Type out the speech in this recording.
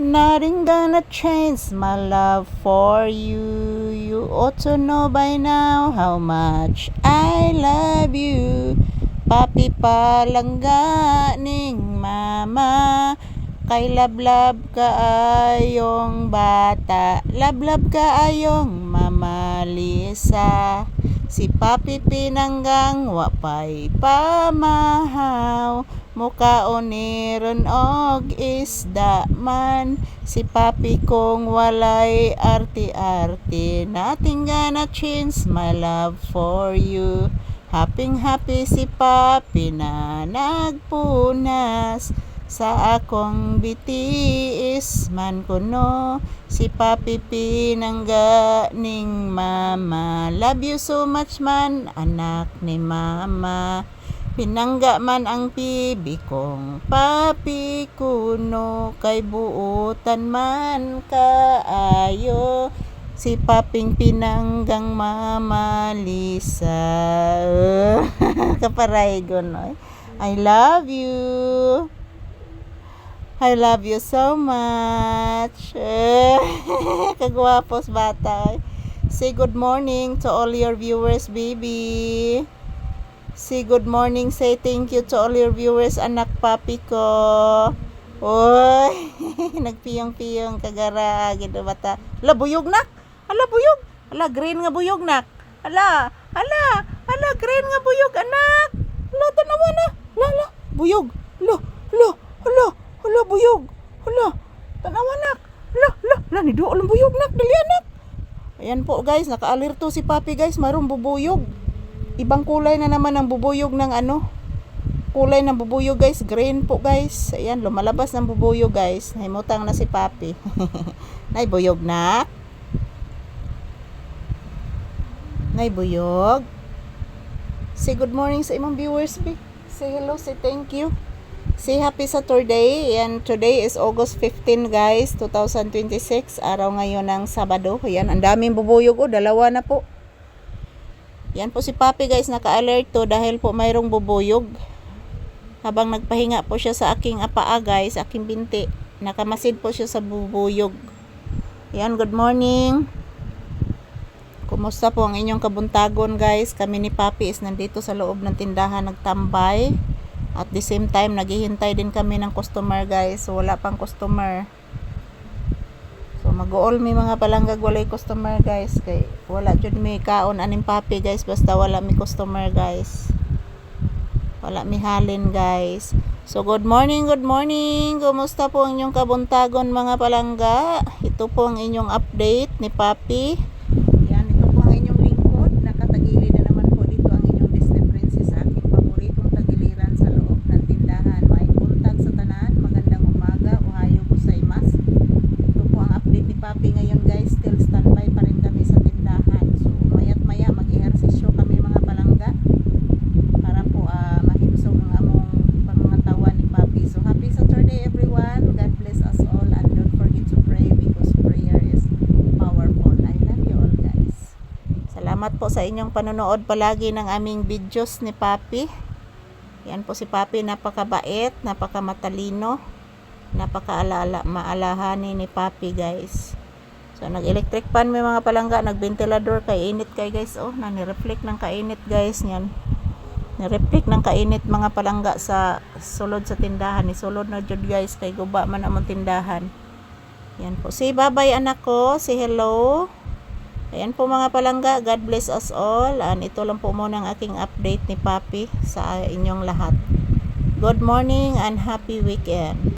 Nothing gonna change my love for you. You ought to know by now how much I love you. Papi palangga ning mama. Kay lablab kaayong bata. Lablab kaayong mama Lisa. Si Papi pinanggang wapay pamahaw. Mukaon ni ron og isda man. Si Papi kong walay arti-arti. Nothing gonna change my love for you. Happy si Papi na nagpunas sa akong bitiis man kuno. Si Papi pinangga ning mama. Love you so much man, anak ni mama. Pinangga man ang pibi kong Papi kuno. Kay buutan man kaayo. Si Paping pinanggang mama Lisa. Kaparay gonoy. I love you. I love you so much. Kagwapos bata. Say good morning to all your viewers, baby. Say good morning, say thank you to all your viewers, anak Papi ko. Oy, nagpiyong-piyong kagara gitu bata. Ala buyog nak. Ala buyog. Ala green nga buyog nak. Ala green nga buyog anak. Ala tanawa na. Ala buyog. Ala buyog. Ala tanawa nak. Ala ni dool ang buyog nak dali anak. Ayan po guys, naka-alerto si Papi guys, marong bubuyog. Ibang kulay na naman ang bubuyog ng kulay ng bubuyog guys, green po guys. Ayan, lumalabas ng bubuyog guys. Himutang na si Papi. Nay buyog na. Nay buyog. Say good morning sa imong viewers, be. Say hello, say thank you. Say happy Saturday. And today is August 15 guys, 2026. Araw ngayon ng Sabado. Ayan, ang daming bubuyog. Dalawa na po. Yan po si Papi guys, naka-alert to dahil po mayroong bubuyog. Habang nagpahinga po siya sa aking apaa guys, aking binti. Nakamasid po siya sa bubuyog. Yan, good morning. Kumusta po ang inyong kabuntagon guys? Kami ni Papi is nandito sa loob ng tindahan nagtambay. At the same time, naghihintay din kami ng customer guys. So, wala pang customer. So mag-uol mi mga palanggag walay customer guys, kay wala jud mi kaon aning Papi guys basta wala mi customer guys. Wala mi halin guys. So good morning. Kumusta po ang inyong kabuntagon mga palangga? Ito po ang inyong update ni Papi. Yan, ito po ang inyong lingkod. Nakatagilid na naman po dito ang inyong Disney Princess, aking paboritong tagiliran sa loob ng tindahan. May buntag sa tanan, magandang umaga, ohayo gozaimasu. Papi ngayon guys, still standby pa rin kami sa tindahan. So mayat maya mag-ehersisyo kami mga palangga para po mahimsong ang among pangangatawan ni Papi. So happy Saturday everyone. God bless us all and don't forget to pray because prayer is powerful. I love you all guys. Salamat po sa inyong panonood palagi ng aming videos ni Papi. Yan po si Papi, napakabait, napakamatalino, maalahanin ni Papi guys. So nag-electric fan may mga palangga, nag-ventilador kay init kay guys. Oh, nani-reflect ng kainit guys niyan. Ni-reflect ng kainit mga palangga sa sulod sa tindahan. Ni sulod na jud guys kay guba man among tindahan. Yan po. Say bye-bye anak ko. Say hello. Ayan po mga palangga, God bless us all. And ito lang po muna ang aking update ni Papi sa inyong lahat. Good morning and happy weekend.